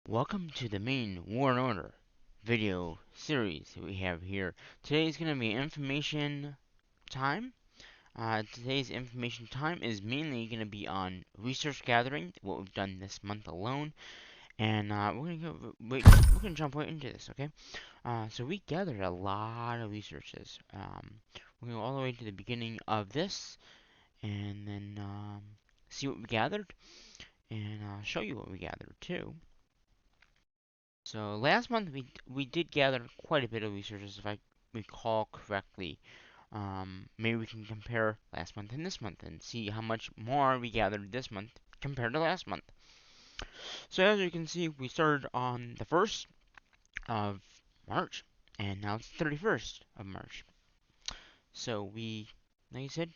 Welcome to the main War and Order video series that we have here. Today is going to be information time. Today's information time is mainly going to be on research gathering, what we've done this month alone, and we're gonna jump right into this, okay? So we gathered a lot of resources. We're gonna go all the way to the beginning of this, and then see what we gathered, and I'll show you what we gathered too. So last month we did gather quite a bit of resources, if I recall correctly. Maybe we can compare last month and this month and see how much more we gathered this month compared to last month. So as you can see, we started on the 1st of March, and now it's the 31st of March. So like I said,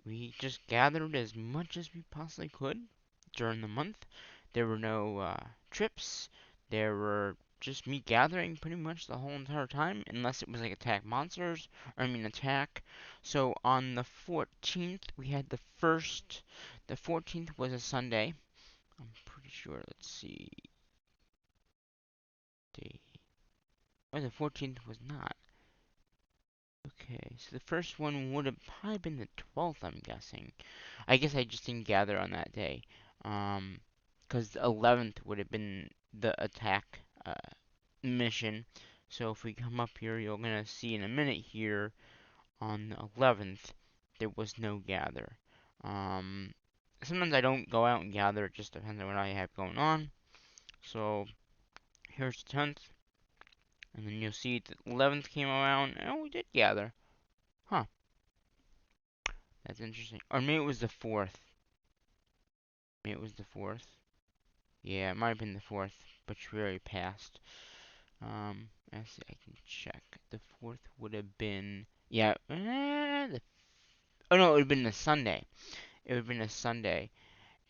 we just gathered as much as we possibly could during the month. There were no trips. There were just me gathering pretty much the whole entire time, unless it was like attack monsters, or I mean attack. So on the 14th, we had the first. The 14th was a Sunday. I'm pretty sure. Let's see. Day. Oh, the 14th was not. Okay, so the first one would have probably been the 12th, I'm guessing. I guess I just didn't gather on that day. Because the 11th would have been the attack mission. So if we come up here, you're going to see in a minute here on the 11th, there was no gather. Um, Sometimes I don't go out and gather, it just depends on what I have going on. So here's the 10th, and then you'll see the 11th came around, and we did gather. Huh, that's interesting. Or maybe it was the 4th. Maybe it was the 4th. Yeah, it might have been the 4th, but you already passed. Let's see, I can check. The 4th would have been, yeah, oh no, it would have been the Sunday. It would have been a Sunday,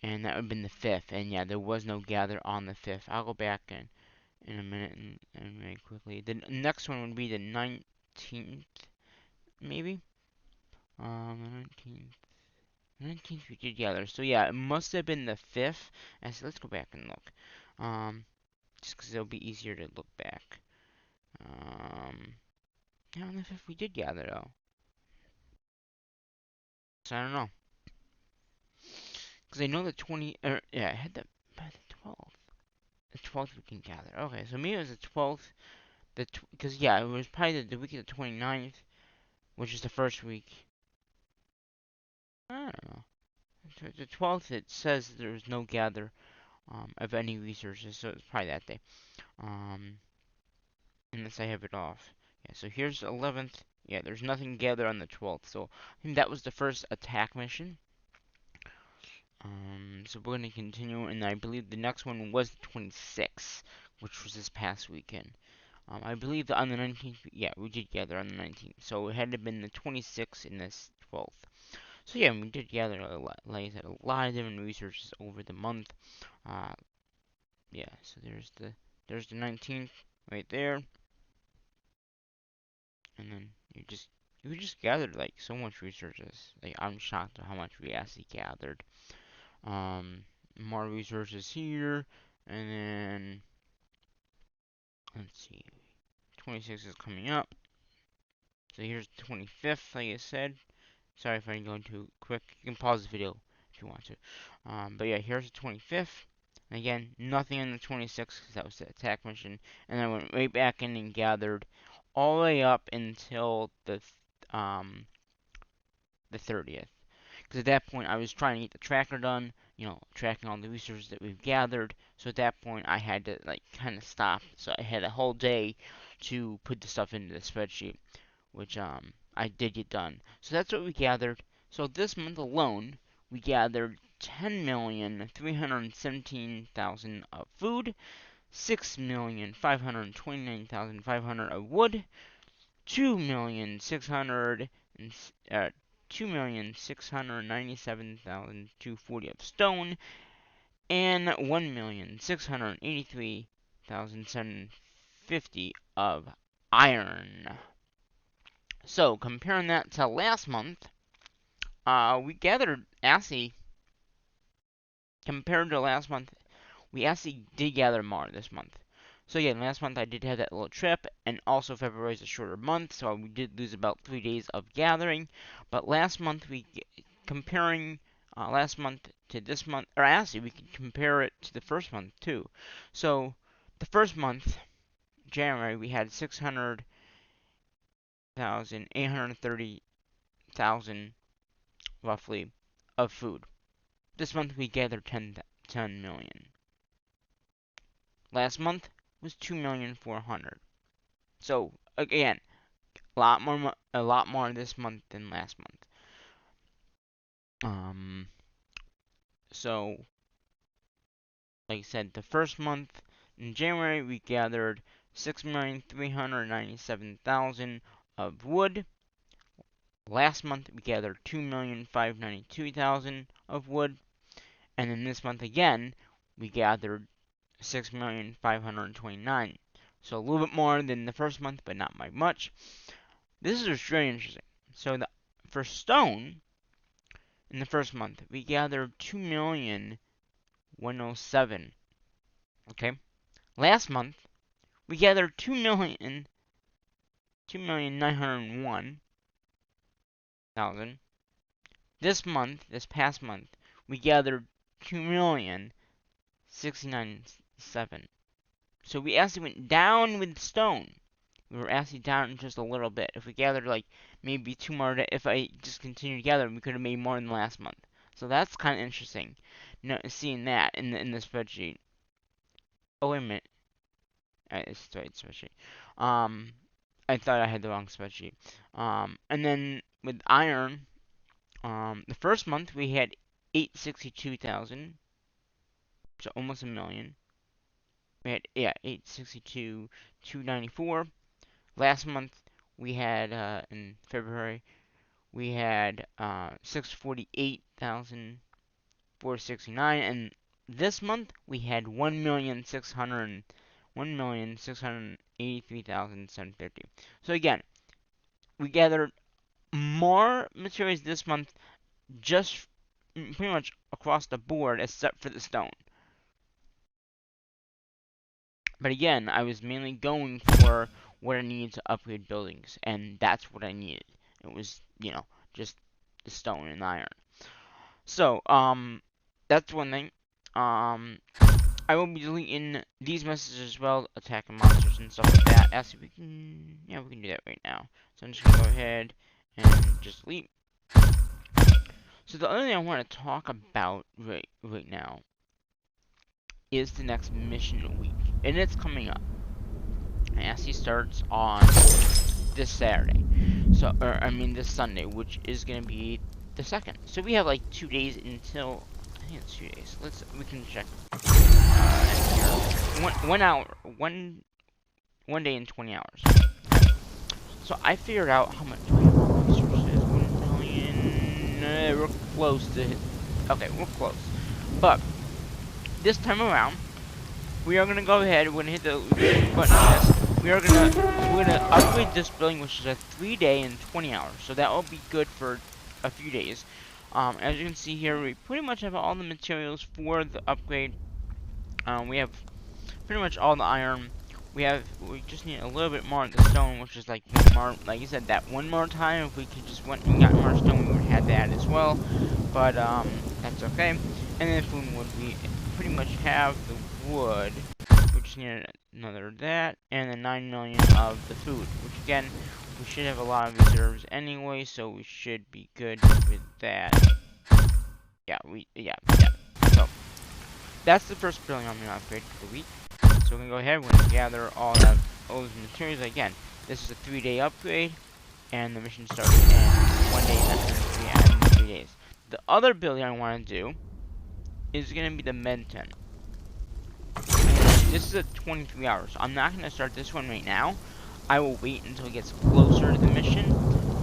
and that would have been the 5th. And yeah, there was no gather on the 5th. I'll go back in a minute and very quickly. The next one would be the 19th, maybe? The 19th. 19th we did gather. So yeah, it must have been the 5th. And so let's go back and look. Just because it'll be easier to look back. Yeah, on the 5th we did gather though. So I don't know. Because I know the 20, yeah, I had the, by the 12th. The 12th we can gather. Okay, so maybe it was the 12th. Because yeah, it was probably the week of the 29th, which is the first week. I don't know. The 12th, it says there was no gather of any resources, so it's probably that day. Um, Unless I have it off. Yeah, so here's the 11th. Yeah, there's nothing gathered on the 12th, so I think that was the first attack mission. So we're going to continue, and I believe the next one was the 26th, which was this past weekend. I believe that on the 19th, yeah, we did gather on the 19th, so it had to have been the 26th and this 12th. So yeah, we did gather a lot, like I said, a lot of different resources over the month. Uh, yeah, so there's the 19th right there, and then we just gathered like so much resources. Like I'm shocked at how much we actually gathered. Um, More resources here, and then let's see, 26 is coming up. So here's the 25th, like I said. Sorry if I'm going too quick. You can pause the video if you want to. But yeah, here's the 25th. And again, nothing on the 26th because that was the attack mission. And I went right back in and gathered all the way up until um the 30th. Because at that point I was trying to get the tracker done, tracking all the resources that we've gathered. So at that point I had to like kind of stop. So I had a whole day to put the stuff into the spreadsheet, which I did get done. So that's what we gathered. So this month alone, we gathered 10,317,000 of food, 6,529,500 of wood, 2,600 2,697,240 of stone, and 1,683,750 of iron. So, comparing that to last month, we gathered actually compared to last month, we actually did gather more this month. So again, last month I did have that little trip, and also February is a shorter month, so we did lose about 3 days of gathering. But last month, comparing last month to this month, or actually we can compare it to the first month too. So the first month, January, we had 600,000, 830,000 roughly of food. This month we gathered 10 million. Last month was 2,400,000. So again, a lot more this month than last month. So like I said, the first month in January we gathered 6,397,000 of wood. Last month we gathered 2,592,000 of wood, and then this month again we gathered 6,529,000. So a little bit more than the first month, but not by much. This is very interesting. So for stone, in the first month, we gathered 2,107,000. Okay. Last month, we gathered 2,901,000. This past month, we gathered 2,069,700. So we actually went down with stone. We were actually down just a little bit. If we gathered like maybe two more, if I just continued to gather, we could have made more than last month. So that's kind of interesting, seeing that in the spreadsheet. Oh wait a minute, it's the right spreadsheet. I thought I had the wrong spreadsheet. And then with iron, the first month we had 862,000, so almost a million. We had 862,294. Last month we had in February we had 648,469, and this month we had 1,683,750. So again, we gathered more materials this month, just pretty much across the board, except for the stone. But again, I was mainly going for what I needed to upgrade buildings, and that's what I needed. It was, just the stone and iron. So, that's one thing. I will be deleting these messages as well, attacking monsters and stuff like that. Actually, we can do that right now. So I'm just gonna go ahead and just delete. So the other thing I want to talk about right now is the next mission week, and it's coming up. It actually starts on this Saturday, this Sunday, which is gonna be the 2nd. So we have like 2 days until, I think it's 2 days. We can check. One hour, one day and 20 hours. So I figured out how much resources. 1,000,000. We're close to hit. Okay, we're close. But this time around, we are gonna go ahead. We're gonna hit the button on this. We're gonna upgrade this building, which is a 3-day and 20 hours. So that will be good for a few days. As you can see here, we pretty much have all the materials for the upgrade. We have pretty much all the iron. We just need a little bit more of the stone, which is like one more. Like I said, that one more time, if we could just went and got more stone, we would have had that as well. But that's okay. And then food wood, we pretty much have the wood. We just need another that, and then 9 million of the food, which again, we should have a lot of reserves anyway, so we should be good with that. Yeah. So that's the first building I'm gonna upgrade for the week. So we're gonna go ahead. We're gonna gather all those materials again. This is a 3-day upgrade, and the mission starts in 1 day and 3 days. The other building I want to do is gonna be the med tent. This is a 23 hours. I'm not gonna start this one right now. I will wait until it gets closer to the mission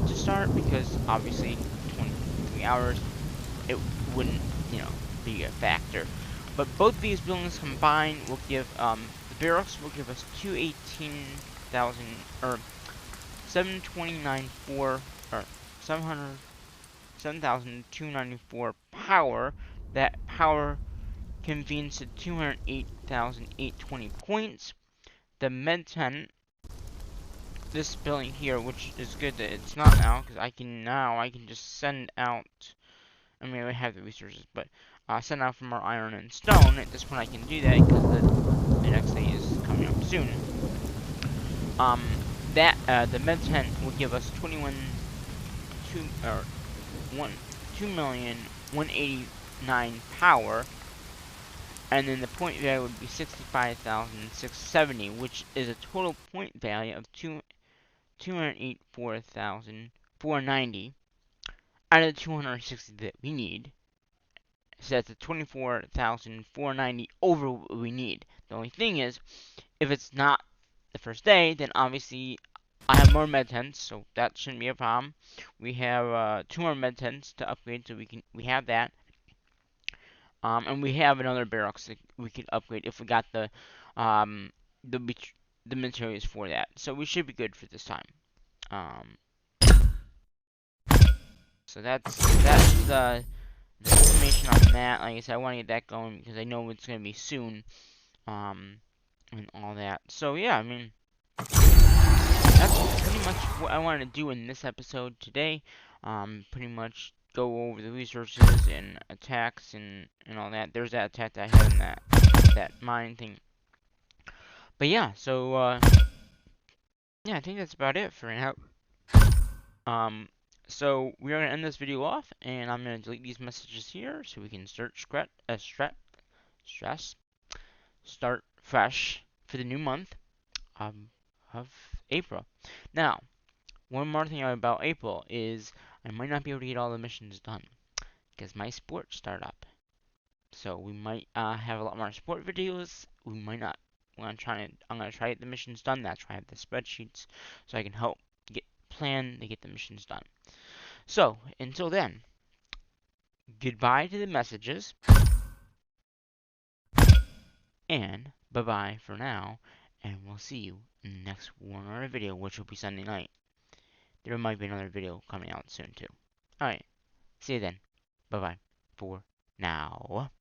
to start, because obviously 23 hours it wouldn't, be a factor. But both these buildings combined will give the barracks will give us 218,000 or 729,400 or 7,294 power. That power convenes to 208,820 points. The Med Tent, this building here, which is good that it's not now, because I can just send out. I mean, we have the resources, but send out for more iron and stone. At this point, I can do that because the next day is coming up soon. The Med Tent would give us 2,189 power, and then the point value would be 65,670, which is a total point value of 284,490 out of the 260 that we need. So that's a 24,490 over what we need. The only thing is, if it's not the first day, then obviously I have more med tents, so that shouldn't be a problem. We have 2 more med tents to upgrade, so we have that. And we have another barracks that we could upgrade if we got the materials for that. So we should be good for this time. So that's the information on that. Like I said, I want to get that going because I know it's gonna be soon. And all that. So yeah, I mean, that's pretty much what I wanted to do in this episode today. Pretty much go over the resources and attacks and all that. There's that attack that I had in that mine thing. But yeah, so yeah, I think that's about it for now. So we're gonna end this video off, and I'm gonna delete these messages here so we can start start fresh for the new month of April. Now, one more thing about April is I might not be able to get all the missions done because my sports start up. So we might have a lot more sport videos. We might not. I'm gonna try to get the missions done. That's why I have the spreadsheets so I can help plan to get the missions done. So until then, goodbye to the messages, and bye bye for now. And we'll see you in the next one or video, which will be Sunday night. There might be another video coming out soon too. Alright, see you then. Bye bye for now.